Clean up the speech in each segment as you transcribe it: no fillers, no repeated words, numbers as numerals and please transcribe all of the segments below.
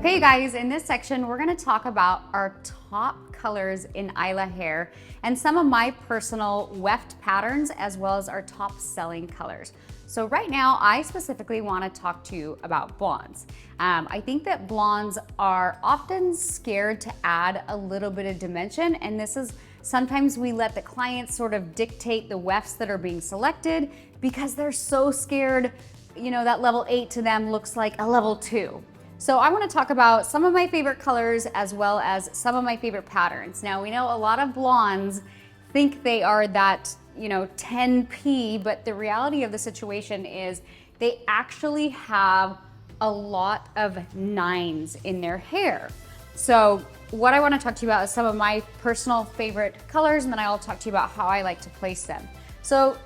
Hey guys, in this section, we're gonna talk about our top colors in Isla hair and some of my personal weft patterns as well as our top selling colors. So right now, I specifically wanna talk to you about blondes. I think that blondes are often scared to add a little bit of dimension, and this is sometimes we let the clients sort of dictate the wefts that are being selected because they're so scared, you know, that level 8 to them looks like a level 2. So I want to talk about some of my favorite colors as well as some of my favorite patterns. Now we know a lot of blondes think they are that, 10p, but the reality of the situation is they actually have a lot of 9s in their hair. So what I want to talk to you about is some of my personal favorite colors, and then I'll talk to you about how I like to place them. So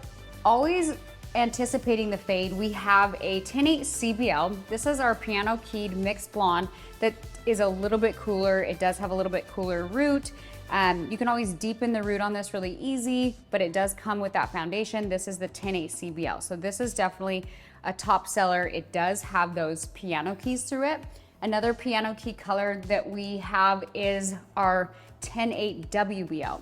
always anticipating the fade, we have a 10-8 CBL. This is our piano keyed mixed blonde that is a little bit cooler. It does have a little bit cooler root. You can always deepen the root on this really easy, but it does come with that foundation. This is the 10-8 CBL. So this is definitely a top seller. It does have those piano keys through it. Another piano key color that we have is our 10-8 WBL.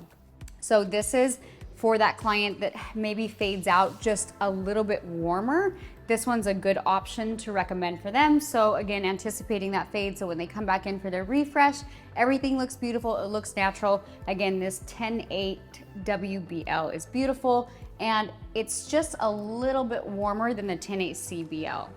So this is for that client that maybe fades out just a little bit warmer. This one's a good option to recommend for them. So again, anticipating that fade, so when they come back in for their refresh, everything looks beautiful, it looks natural. Again, this 10-8 WBL is beautiful, and it's just a little bit warmer than the 10-8 CBL.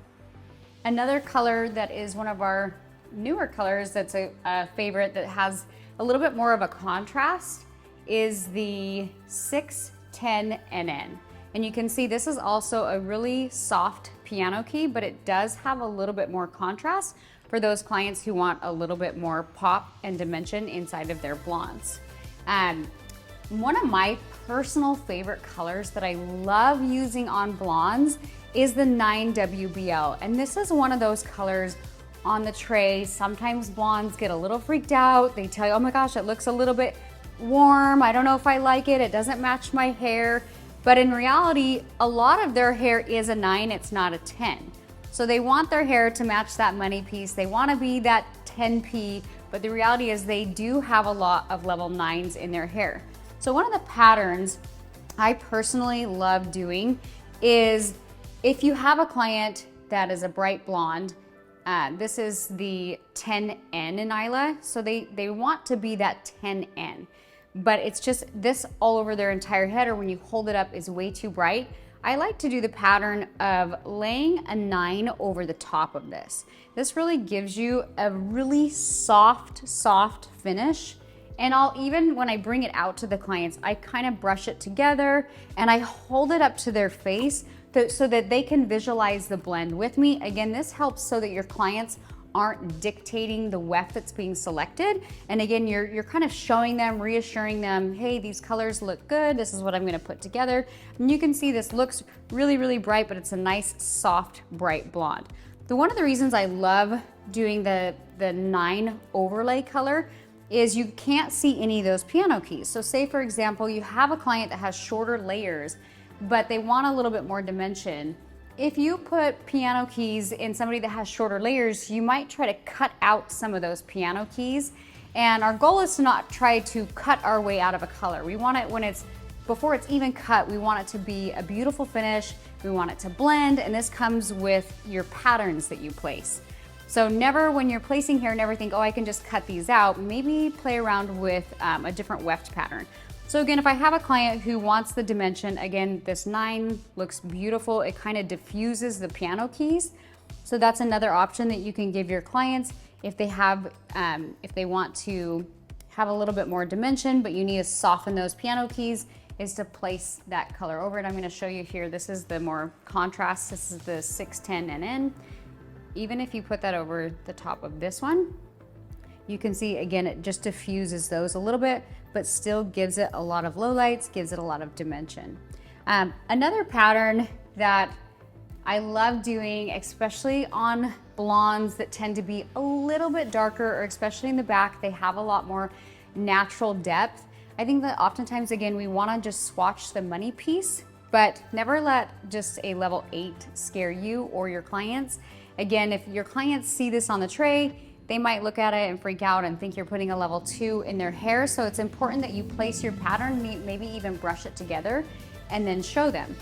Another color that is one of our newer colors that's a favorite that has a little bit more of a contrast is the 610 NN. And you can see this is also a really soft piano key, but it does have a little bit more contrast for those clients who want a little bit more pop and dimension inside of their blondes. One of my personal favorite colors that I love using on blondes is the 9 WBL. And this is one of those colors on the tray. Sometimes blondes get a little freaked out. They tell you, oh my gosh, it looks a little bit warm. I don't know if I like it. It doesn't match my hair. But in reality, a lot of their hair is a 9, it's not a 10. So they want their hair to match that money piece. They want to be that 10p, but the reality is they do have a lot of level 9s in their hair. So one of the patterns I personally love doing is if you have a client that is a bright blonde, this is the 10N in Isla, so they want to be that 10N. But it's just this all over their entire head, or when you hold it up is way too bright. I like to do the pattern of laying a 9 over the top of this. This really gives you a really soft finish. And I'll even, when I bring it out to the clients, I kind of brush it together and I hold it up to their face so that they can visualize the blend with me. Again, this helps so that your clients aren't dictating the weft that's being selected. And again, you're kind of showing them, reassuring them, hey, these colors look good. This is what I'm gonna put together. And you can see this looks really, really bright, but it's a nice, soft, bright blonde. One of the reasons I love doing the 9 overlay color is you can't see any of those piano keys. So say, for example, you have a client that has shorter layers, but they want a little bit more dimension. If you put piano keys in somebody that has shorter layers, you might try to cut out some of those piano keys. And our goal is to not try to cut our way out of a color. We want it before it's even cut, we want it to be a beautiful finish. We want it to blend, and this comes with your patterns that you place. So never, when you're placing hair, never think, oh, I can just cut these out. Maybe play around with a different weft pattern. So again, if I have a client who wants the dimension, again, this 9 looks beautiful. It kind of diffuses the piano keys. So that's another option that you can give your clients if they want to have a little bit more dimension, but you need to soften those piano keys, is to place that color over it. I'm going to show you here. This is the more contrast. This is the 610 NN. Even if you put that over the top of this one, you can see, again, it just diffuses those a little bit, but still gives it a lot of lowlights, gives it a lot of dimension. Another pattern that I love doing, especially on blondes that tend to be a little bit darker, or especially in the back, they have a lot more natural depth. I think that oftentimes, again, we wanna just swatch the money piece, but never let just a level 8 scare you or your clients. Again, if your clients see this on the tray, they might look at it and freak out and think you're putting a level 2 in their hair. So it's important that you place your pattern, maybe even brush it together and then show them.